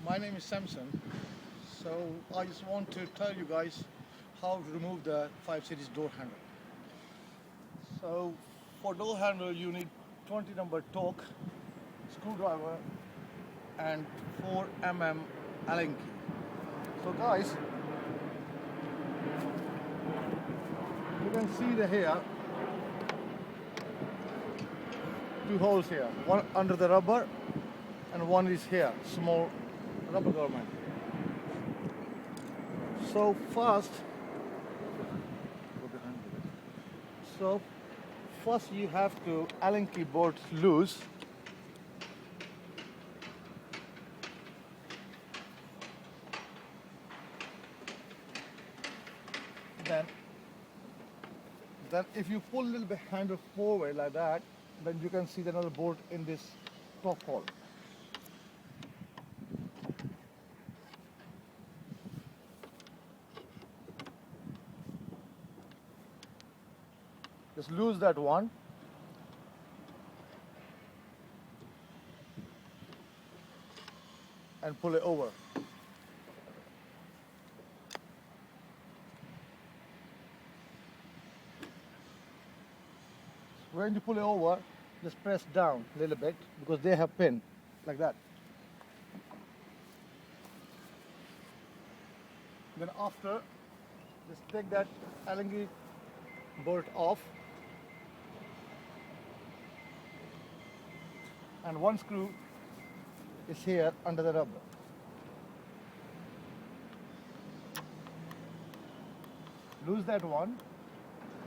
My name is SAMSON. So I just want to tell you guys how to remove the 5 series door handle. So for door handle you need 20 number torque, screwdriver and 4 mm Allen key. So guys, you can see the here, two holes here, one under the rubber and one is here, small rubber garment. So first, so first you have to Allen key bolt loose. Then if you pull a little bit handle forward like that, then you can see another bolt in this top hole. Just lose that one. And pull it over. When you pull it over, just press down a little bit because they have pin like that. Then after, just take that Allen key bolt off. And one screw is here under the rubber. Lose that one,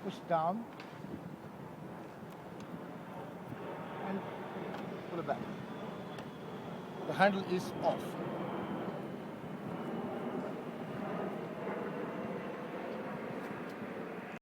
push down and pull it back. The handle is off.